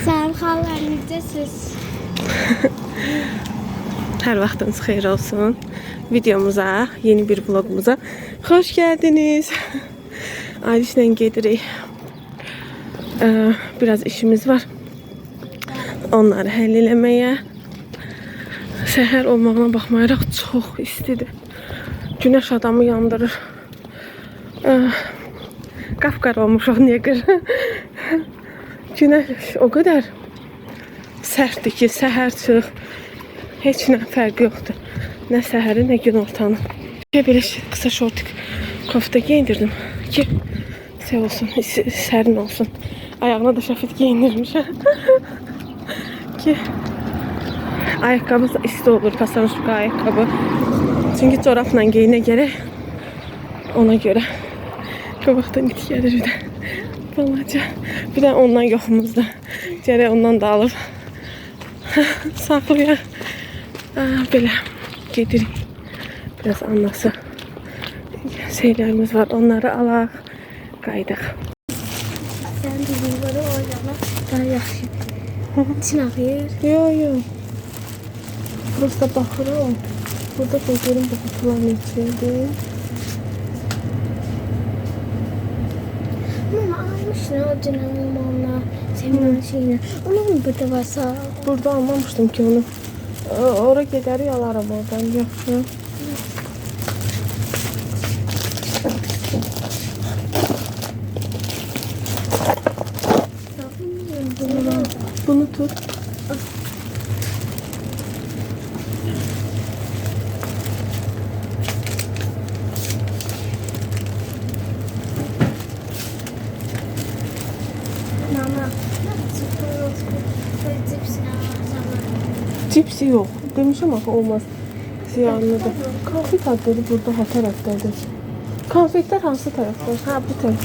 Sen xalarınızdasınız. Hər vaxtınız xeyir olsun. Videomuza, yeni bir vlogumuza xoş gəldiniz. Ailişlə gedirik. Biraz işimiz var. Onları həll eləməyə. Səhər olmağına baxmayaraq çox istidir. Günəş adamı yandırır. Qapqara olmuşuq, niyə qır? Günəş o qədər sərtdir ki, səhər çıx. Heç nə fərqi yoxdur. Nə səhəri, nə gün ortanı. Belə qısa şortik kofta giyindirdim ki, olsun, sərin olsun. Ayağına da şəfit giyindirmişəm. Ki ayaqqabı isti olur, pasamışqa ayaqqabı. Çünki çorapla geyinə gərək. Ona görə. Qabaqdan it gəlir bir də. Balaca. Bir də ondan yoxumuzda. Gərək ondan da alıb saxlayaq. Belə gedirik. Biraz anası şeylərimiz var. Onları alaq, qaydaq. Sen dizimləri oynama daha yaxşı. İçin ağıyır. Yo. Prosta baxırım. Burada qoyuyorum bu kutuların içində. Mama almışsın o dönem limonla, sevmem şeyini. Onu mu burada varsa? Burada almamışdım ki onu. Ora gedərik, alaram oradan. Yaxşı. Bunu tut. Mama, Cipsi yok. Demişim ama olmaz. Ziyanlıdır. Konfet adları burada ha taraftadır. Konfetler hansı tarafta? Ha bu taraf.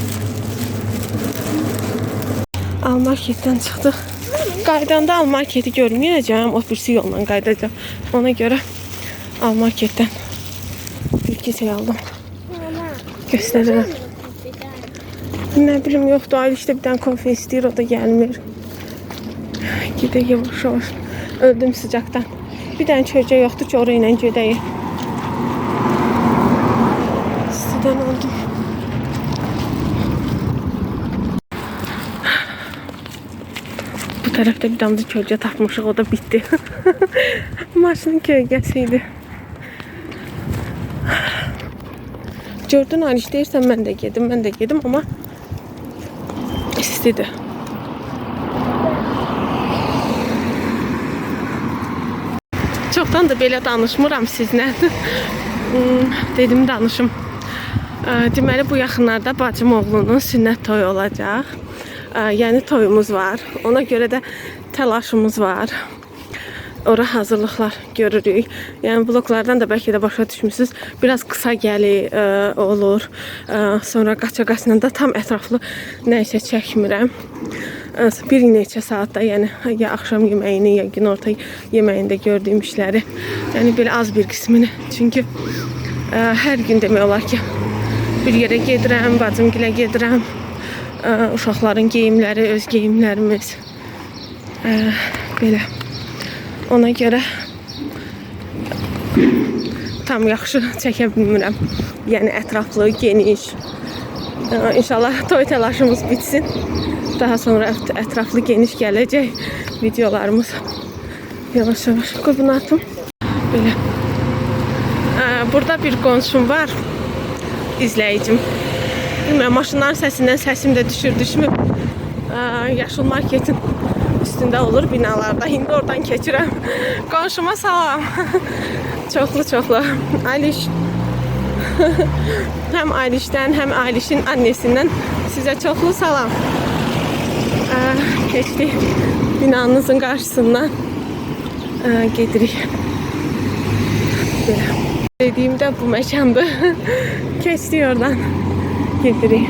Almarketdən çıxdıq. Qaydanda almarketi görməyəcəm. O birisi yolla qaydacam. Ona görə almarketdən bir şey aldım. Göstərirəm. Nə bilim yoxdur. Ailişdə bir dənə konfet istəyir. O da gəlmir. Gedək yavaş-yavaş. Öldüm sıcaqdan. Bir dənə çörəcək yoxdur ki, oraya ilə gedəyik. İstidən oldum. Bu tərəfdə bir damcı kölgə tapmışıq, o da bitdi. Maşının kölgəsi idi. Gördün Aliş, deyirsən mən də gedim, amma istidir. Çoxdan da belə danışmıram sizlə. Dedim danışım. Deməli bu yaxınlarda bacım oğlunun sünnət toyu olacaq. Yəni toyumuz var. Ona görə də təlaşımız var. Ora hazırlıqlar görürük. Yəni vloglardan da bəlkə də başa düşmüsünüz. Biraz qısa gəlir olur. Sonra qaça-qaçla da tam ətraflı nə isə çəkmirəm. Bir neçə saatda, yəni ya axşam yeməyini, ya günorta yeməyində gördüyüm işləri, yəni belə az bir qismini. Çünki hər gün demək olar ki, bir yerə gedirəm, bacımgilə gedirəm. Uşaqların geyimləri, öz geyimlərimiz. Belə. Ona görə tam yaxşı çəkə bilmirəm. Yəni ətraflı, geniş. İnşallah toy təlaşımız bitsin. Daha sonra ətraflı geniş gələcək videolarımız. Yavaş-yavaş qubunu atım. Belə. Burada bir qonşum var. İzləyicim. Bilmirəm, maşınların səsindən səsim də düşmür. Yaşıl marketin üstündə olur binalarda. İndi oradan keçirəm. Qonşuma salam. Çoxlu. Aliş. Həm Alişdən, həm Alişin annesindən sizə çoxlu salam. Keçdik binanızın qarşısından gedirik. Belə. Dediyimdə bu məkandır. Keçdik oradan gedirik.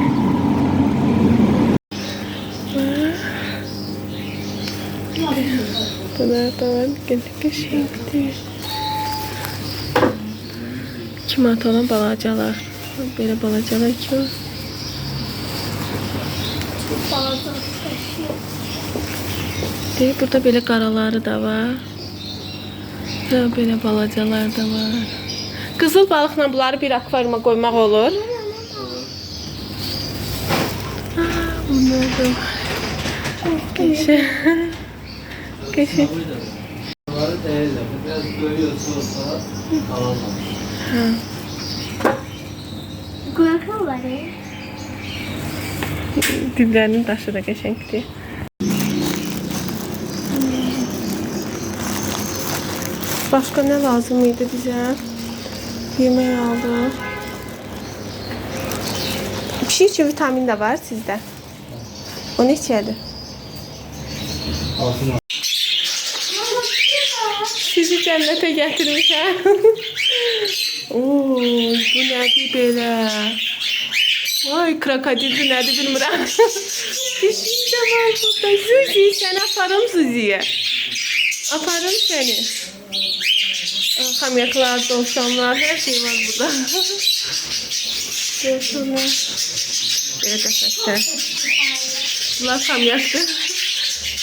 Bunlardan qəşəngdir. 2 manat olan balacalar. Belə balacalar ki var. Çok balaca. Deyib, burada belə qaraları da var. Və belə balacalar da var. Qızıl balıqla bunları bir akvaryuma qoymaq olur. Bunlar da var. Geçin. Geçin. Bunları değerler. Biraz görüyorsa olsa alamam. Korkuyorlar ya. Diblərinin daşı da qəşəngdir. Başqa nə lazım idi bizə? Yemək aldıq. Pişik üçün vitamin də var sizdə. O neçədir? Altına. Sizi cənnətə gətirmişəm. Oo, bu nədir belə? Vay, krokodildir nədir bilmirəm. Pişik də var burada. Zuzi, səni aparım Zuziyə. Aparım səni. Xamyaklar, dovşanlar, hər şey var burada. Dovşanlar. Belə qəşəngdir. Bunlar xamyakdır.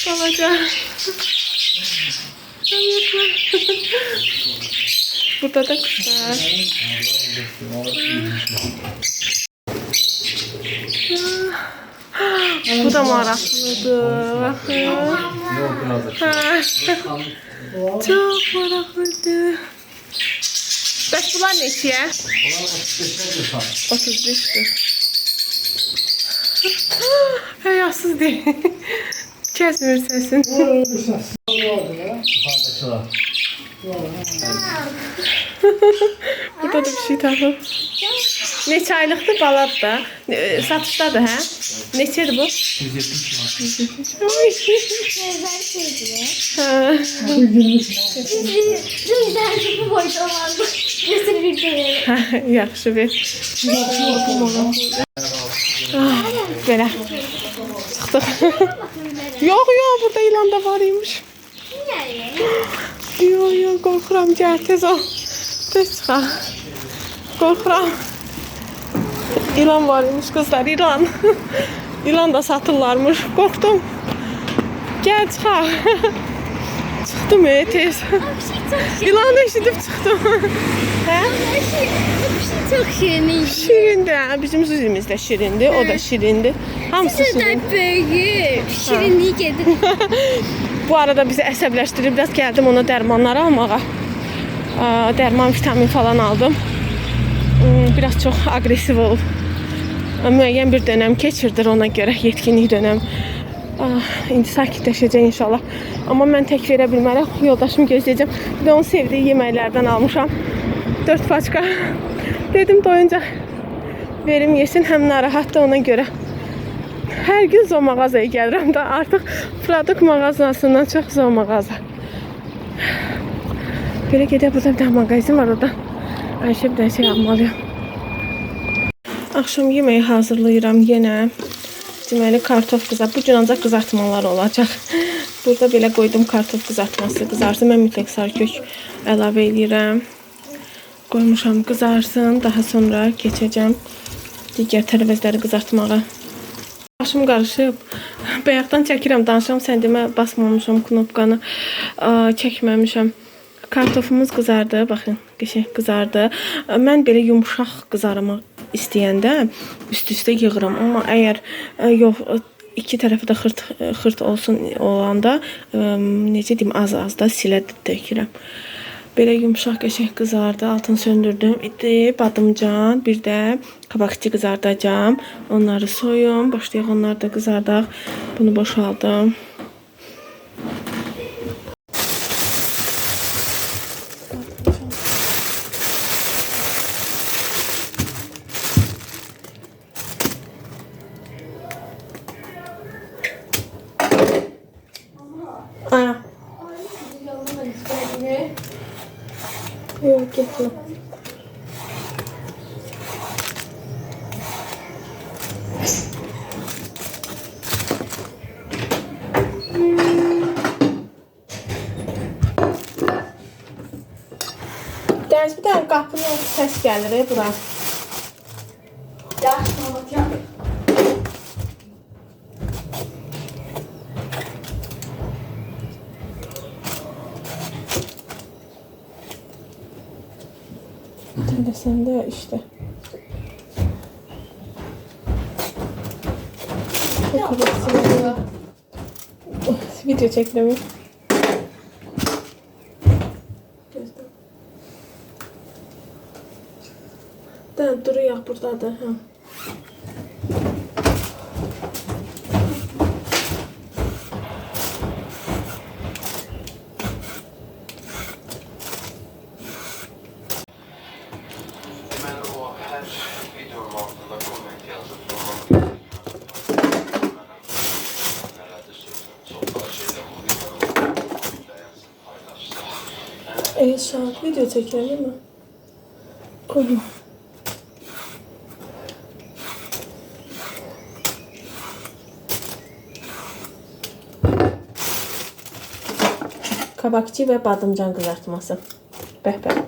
Balaca. Xamyaklar. Burada da kuşlar. Bu da maraqlıdır. Baxın. Çox maraqlıdır. Bəs bunlar neçəyə? Onlar 35'e tutar. 35'dir. Həyasız deyil. Kəsmir səsin. Yukarıdakiler. Burada da bir şey tapıb. Neçə aylıqdır balad da? Satışdadır, hə? Neçədir bu? 170 var. Benzer şeydi. Hə. Dün dersi bu boyda vardı. Kesin bir kere. Yaxşı ver. Ah, belə. Çıxdıq. Yox, burada ilan da var imiş. Yox, qorxuram, gəl tez ol. Tez çıxaq. Qorxuram. İlan var imiş qızlar, ilan. İlan da satırlarmış. Qorxdum. Gəl çıxaq. Çıxdım tez. İlanı eşidib çıxdım. Hə? Çok şirin. Şirindir. Bizim Zuzimiz də şirindir. O da şirindir. Hamısı şirin. Büyük. Şirinliği gedir. Bu arada bizi əsəbləşdirib. Biraz gəldim ona dərmanlar almağa. Dərman, vitamin falan aldım. Biraz çox agresiv olub. Müəyyən bir dönəm keçirdir ona görə. Yetkinlik dönəm. İndi sakitləşəcək inşallah. Amma mən tək verə bilmərəm. Yoldaşım gözləyəcəm. Bir də onun sevdiyi yeməklərdən almışam. 4 paçka. Dedim doyunca verim yesin. Həm narahat da ona görə. Hər gün zo mağazaya gəlirəm da. Artıq produkt mağazasından çox zo mağaza. Belə gedək. Burada bir dənə mağazin var orada. Ayşə bir dənə şey almalıyam. Axşam yeməyi hazırlayıram yenə. Deməli kartof qızart. Bu gün ancaq qızartmalar olacaq. Burada belə qoydum kartof qızartması qızarsın. Mən mütləq sarkök əlavə edirəm. Qoymuşam qızarsın. Daha sonra keçəcəm digər tərəvəzləri qızartmağa. Başım qarışıb. Bayaqdan çəkirəm, danışıram. Sən demə basmamışam knopkanı. Çəkməmişəm. Kartofumuz qızardı. Baxın, qəşəng qızardı. Mən belə yumşaq qızarmaq istəyəndə üst-üstə yığıram. Amma əgər yox, iki tərəfi də xırt olsun olanda necə deyim, az-az da silə tökürəm. Belə yumşaq qəşəng qızardı. Altını söndürdüm. İdi badımcan, bir də qabaqçı qızardacağam. Onları soyum. Başlayaq onları da qızardaq. Bunu boşaldım. Aya. Yok, getmə. Dəniz, bir dənə qapının səs gəlir, bura. Eləsən də işte. Video çəkirəm. Duruyaq buradadır. Hə. Ben o her videonun altında comment yazıp durmam. Herhalde sözüm çok şeyler oluyor. Beğensin, paylaşsın. Şahit video çəkirəm değil mi? Koyun. Kabakçı ve badımcan kızartması. Bəh-bəh.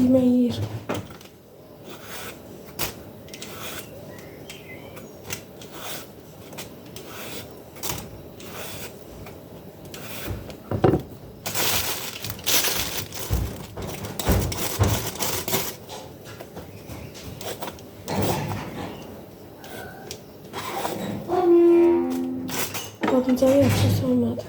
Yemeği yiyir. Badımcanı yapacağız olmadı.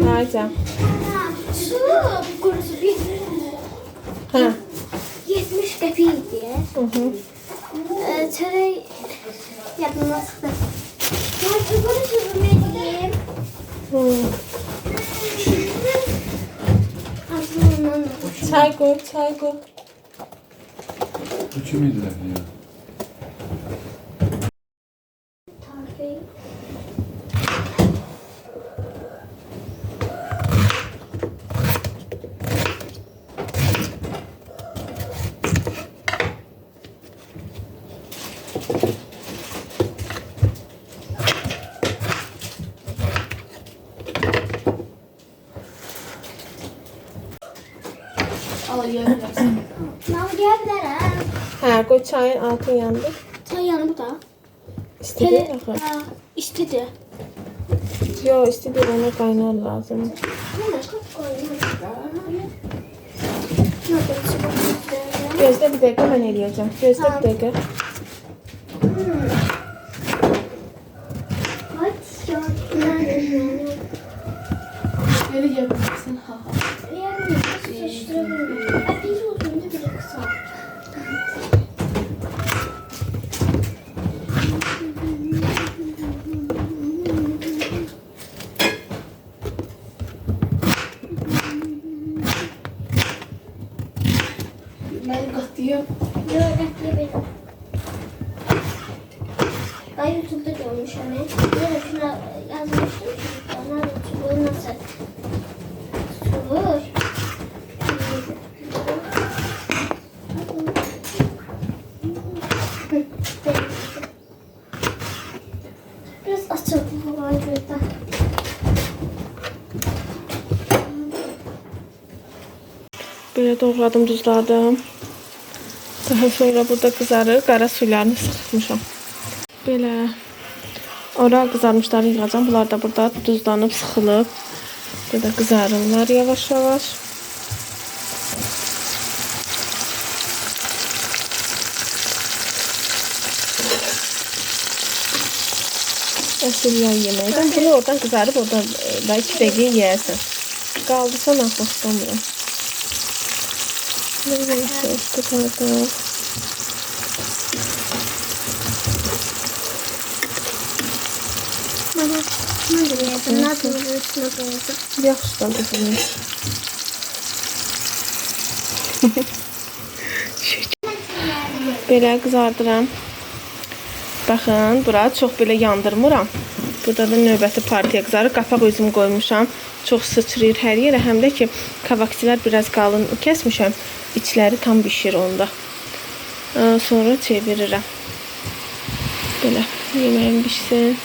Haydi. Su kurusu bir Ha. 70 qəpikdir. Çörək yadımdan çıxdı. Ben bunu çözümleyeyim. Aslında Çay koy, çay koy. Üçü müydüler ya? tarifi. Ben diyebilirim. Ha, koy çayın altın yandı. Çay yanı bu da. İstediğin kadar. İstedi. Yo, istediğin ona kaynar lazım. Ama başka koyayım. Gözde bir dakika ben eləyəcəm. Gözde bir dakika. Hadi ya. Böyle yapabilirsin. Ha ha. Yani sıçrayabilirim. Bir uzun bir kısa. Ben katıyım. Yok bekle. Ben YouTube'da görmüş hani. Böyle şuna yazmıştım. Onlar YouTube'u nasıl tutulur? Biraz açıldı falan burada. Böyle doğradım, duzladım. Daha sonra burada kızarır. Qara suylarını sıxmışam. Belə ora kızarmışları yığacağım. Bunlar da burada duzlanıb, sıxılıb. Burada kızarırlar yavaş yavaş. Əsl yay yeməyidən. Bunu oradan kızarıb, oradan da 2 dəqiqə yeyərsən. Qaldısa naxıl istəmirəm. Neyse, kızardı. Ne diyeyim? Nasıl üstüne koyacağım? Yaxşı da qızım. Belə qızardıram. Baxın, bura çox belə yandırmıram. Burada da növbəti partiya qızarır. Qapaq özüm qoymuşam. Çox sıçrayır hər yerə. Həm də ki, kavaksilər biraz qalın kəsmişəm. İçləri tam bişir onda. Sonra çevirirəm. Belə yeməyim bişsin.